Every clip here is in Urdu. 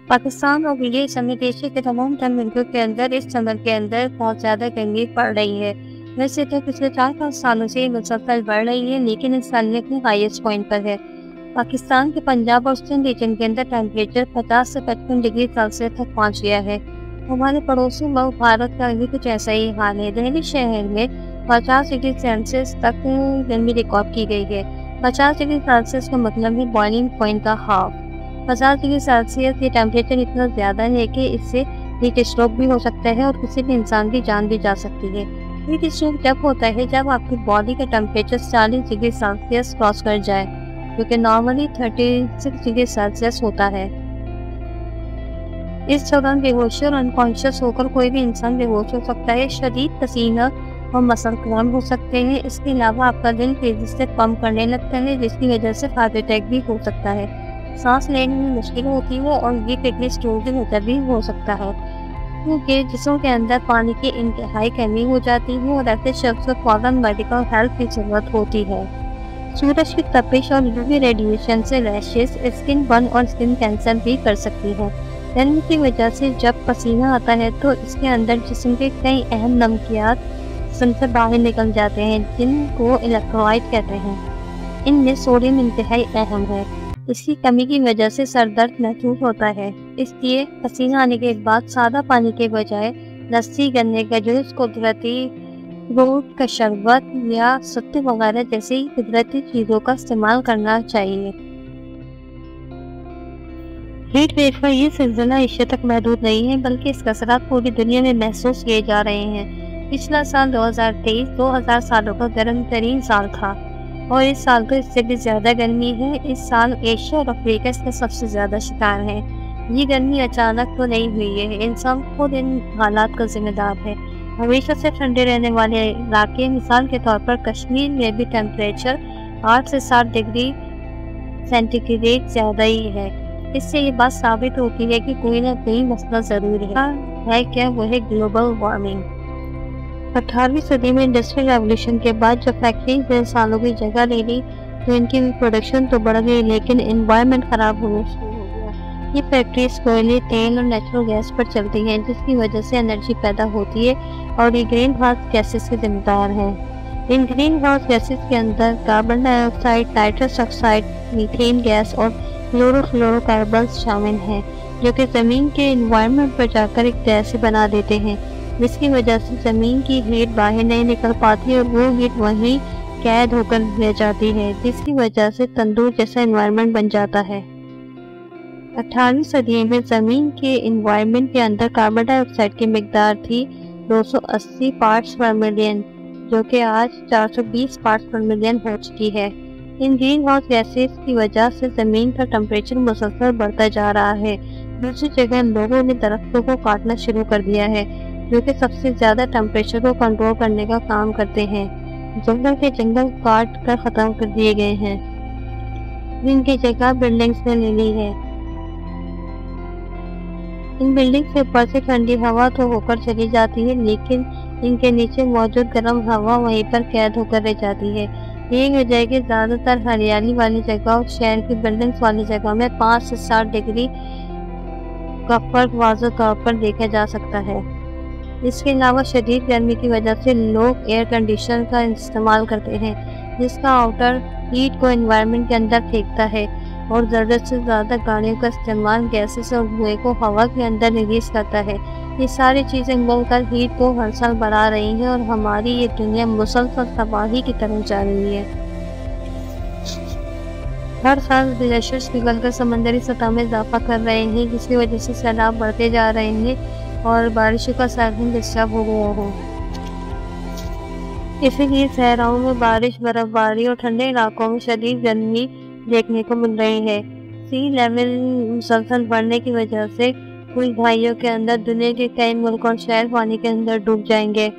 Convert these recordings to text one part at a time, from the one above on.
پاکستان اور یہ سمیت ایشیا کے تمام تر ملکوں کے اندر اس سمر کے اندر بہت زیادہ گرمی پڑ رہی ہے۔ ویسے تو پچھلے 4-5 سالوں سے مسلسل بڑھ رہی ہے، لیکن اس سال یہ اپنے ہائیسٹ پوائنٹ پر ہے۔ پاکستان کے پنجاب اور سندھ ریجن کے اندر ٹیمپریچر 50 سے 55 ڈگری سیلسیس تک پہنچ گیا ہے۔ ہمارے پڑوسی ملک بھارت کا بھی کچھ ایسا ہی حال ہے۔ دہلی شہر میں 50 ڈگری سیلسیس تک گرمی ریکارڈ کی گئی ہے۔ 50 ڈگری سیلسیس کا مطلب ہے بوائلنگ پوائنٹ کا ہاف۔ 50 ڈگری سیلسیس یہ ٹیمپریچر اتنا زیادہ ہے کہ اس سے ہیٹ اسٹروک بھی ہو سکتا ہے اور کسی بھی انسان کی جان بھی جا سکتی ہے۔ ہیٹ اسٹروک جب ہوتا ہے جب آپ کی باڈی کا ٹیمپریچر 40 ڈگری سیلسیس کراس کر جائے، جو کہ نارملی 36 ڈگری سیلسیس ہوتا ہے۔ اس دوران بے ہوشی اور انکانشیس ہو کر کوئی بھی انسان بے ہوش ہو سکتا ہے، شدید پسینہ اور مسل کرام ہو سکتے ہیں۔ اس کے علاوہ آپ کا دل تیزی سے پمپ کرنے لگتا ہے، جس کی وجہ سے ہارٹ اٹیک بھی ہو سکتا ہے۔ سانس لینے میں مشکل ہوتی ہے اور یہ کڈنی اسٹون کی وجہ بھی ہو سکتا ہے، کیونکہ جسم کے اندر پانی کی انتہائی کمی ہو جاتی ہے اور ایسے شخص کو فوراً میڈیکل ہیلپ کی ضرورت ہوتی ہے۔ سورج کی تپش اور یووی ریڈیشن سے ریشز، اسکن برن اور اسکن کینسر بھی کر سکتی ہے۔ گرمی کی وجہ سے جب پسینہ آتا ہے تو اس کے اندر جسم کے کئی اہم نمکیات جسم سے باہر نکل جاتے ہیں، جن کو الیکٹرولائٹ کہتے ہیں۔ ان میں سوڈیم انتہائی اہم ہے۔ اس کی کمی کی وجہ سے سر درد محسوس ہوتا ہے، اس لیے پسینہ آنے کے بعد سادہ پانی کے بجائے لسی، گنے کا جوس، قدرتی فروٹ کا شربت یا ستو وغیرہ جیسی قدرتی چیزوں کا استعمال کرنا چاہیے۔ ہیٹ ویو کا یہ سلسلہ ایشیا تک محدود نہیں ہے، بلکہ اس کا اثرات پوری دنیا میں محسوس کیے جا رہے ہیں۔ پچھلا سال 2023 2000 سالوں کا گرم ترین سال تھا، اور اس سال تو اس سے بھی زیادہ گرمی ہے۔ اس سال ایشیا اور افریقہ اس کا سب سے زیادہ شکار ہے۔ یہ گرمی اچانک تو نہیں ہوئی ہے، انسان خود ان حالات کا ذمہ دار ہے۔ ہمیشہ سے ٹھنڈے رہنے والے علاقے، مثال کے طور پر کشمیر میں بھی ٹیمپریچر 8 سے 7 ڈگری سینٹی گریڈ زیادہ ہی ہے۔ اس سے یہ بات ثابت ہوتی ہے کہ کوئی نہ کوئی مسئلہ ضرور ہے کیا وہ ہے گلوبل وارمنگ۔ 18ویں صدی میں انڈسٹریل ریولوشن کے بعد جب فیکٹریز نے انسانوں کی جگہ لے لی تو ان کی پروڈکشن تو بڑھ گئی، لیکن انوائرمنٹ خراب ہونا شروع ہو گیا۔ یہ فیکٹریز کوئلے، تیل اور نیچرل گیس پر چلتی ہیں، جس کی وجہ سے انرجی پیدا ہوتی ہے اور یہ گرین ہاؤس گیسز کے ذمہ دار ہیں۔ ان گرین ہاؤس گیسز کے اندر carbon dioxide, nitrous oxide, methane gas اور کلورو فلورو کاربنز شامل ہیں، جو کہ زمین کے انوائرمنٹ پر جا کر ایک تیزی بنا دیتے ہیں، جس کی وجہ سے زمین کی ہیٹ باہر نہیں نکل پاتی اور وہ ہیٹ وہیں قید ہو کر رہ جاتی ہے، جس کی وجہ سے تندور جیسا انوائرمنٹ بن جاتا ہے۔ 18ویں صدی میں زمین کے انوائرمنٹ کے اندر کاربن ڈائی آکسائڈ کی مقدار تھی 280 پارٹس پر ملین، جو کہ آج 420 پارٹس پر ملین ہو چکی ہے۔ ان گرین ہاؤس گیسز کی وجہ سے زمین کا ٹمپریچر مسلسل بڑھتا جا رہا ہے۔ دوسری جگہ لوگوں نے درختوں کو کاٹنا شروع کر دیا ہے، جو کہ سب سے زیادہ ٹمپریچر کو کنٹرول کرنے کا کام کرتے ہیں۔ جنگل کے جنگل کاٹ کر ختم کر دیے گئے ہیں، جن کی جگہ بلڈنگز نے لے لی ہے۔ ان بلڈنگ سے اوپر سے ٹھنڈی ہوا تو ہو کر چلی جاتی ہے، لیکن ان کے نیچے موجود گرم ہوا وہیں پر قید ہو کر رہ جاتی ہے۔ یہ وجہ ہے کہ زیادہ تر ہریالی والی جگہ اور شہر کی بلڈنگز والی جگہ میں 5 سے 7 ڈگری کا فرق واضح طور پر دیکھا جا سکتا ہے۔ اس کے علاوہ شدید گرمی کی وجہ سے لوگ ایئر کنڈیشنر کا استعمال کرتے ہیں، جس کا آؤٹر ہیٹ کو انوائرمنٹ کے اندر پھینکتا ہے، اور ضرورت سے زیادہ گاڑیوں کا استعمال گیسز اور دھوئیں کو ہوا کے اندر ریلیز کرتا ہے۔ یہ ساری چیزیں مل کر ہیٹ کو ہر سال بڑھا رہی ہیں اور ہماری یہ دنیا مسلسل تباہی کی طرف جا رہی ہے۔ ہر سال گلیشیئرز پگھل کر سمندری سطح میں اضافہ کر رہے ہیں، جس کی وجہ سے سیلاب بڑھتے جا رہے ہیں اور بارشوں کا سائیکل ڈسٹرب ہو گیا ہے۔ اسی لیے صحراؤں میں بارش، برف باری اور ٹھنڈے علاقوں میں شدید گرمی دیکھنے کو مل رہی ہے۔ سی لیول مسلسل بڑھنے کی وجہ سے کچھ دہائیوں کے اندر دنیا کے کئی ملک اور شہر پانی کے اندر ڈوب جائیں گے،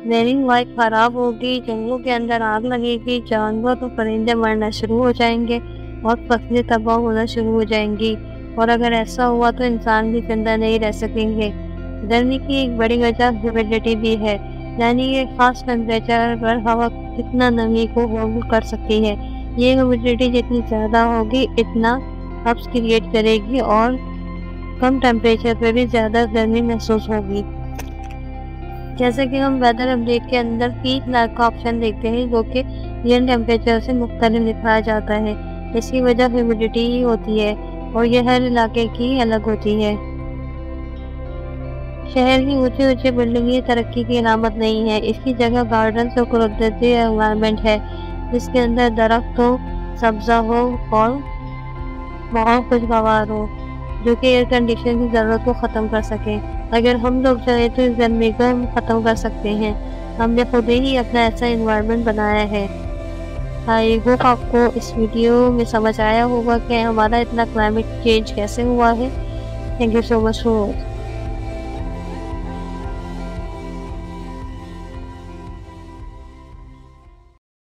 میرین لائف خراب ہوگی، جنگلوں کے اندر آگ لگے گی، جانور اور پرندے مرنا شروع ہو جائیں گے اور فصلیں تباہ ہونا شروع ہو جائیں گی، اور اگر ایسا ہوا تو انسان بھی زندہ نہیں رہ سکیں گے۔ گرمی کی ایک بڑی وجہ ہیومیڈیٹی بھی ہے، یعنی یہ خاص ٹیمپریچر پر ہوا کتنا نمی کو ہولڈ کر سکتی ہے۔ یہ ہیومیڈیٹی جتنی زیادہ ہوگی اتنا ہبس کریٹ کرے گی اور کم ٹیمپریچر پہ بھی زیادہ گرمی محسوس ہوگی۔ جیسے کہ ہم ویدر اپڈیٹ کے اندر ہیٹ لیمپ کا آپشن دیکھتے ہیں جو کہ ریئل ٹیمپریچر سے مختلف دکھایا جاتا ہے۔ اس کی وجہ ہیومیڈیٹی ہی ہوتی ہے اور یہ ہر علاقے کی الگ ہوتی ہے۔ شہر کی اونچی اونچی بلڈنگیں ترقی کی علامت نہیں ہے، اس کی جگہ گارڈنز اور قدرتی انوائرمنٹ ہے جس کے اندر درخت ہو، سبزہ ہو اور ماحول خوشگوار ہو جو کہ ایئر کنڈیشن کی ضرورت کو ختم کر سکے۔ اگر ہم لوگ چاہیں تو اس گرمی کو ہم ختم کر سکتے ہیں، ہم نے خود ہی اپنا ایسا انوائرمنٹ بنایا ہے۔ آئی ہوپ آپ کو اس ویڈیو میں سمجھ آیا ہوگا کہ ہمارا اتنا کلائمیٹ چینج کیسے ہوا ہے۔ Thank you so much for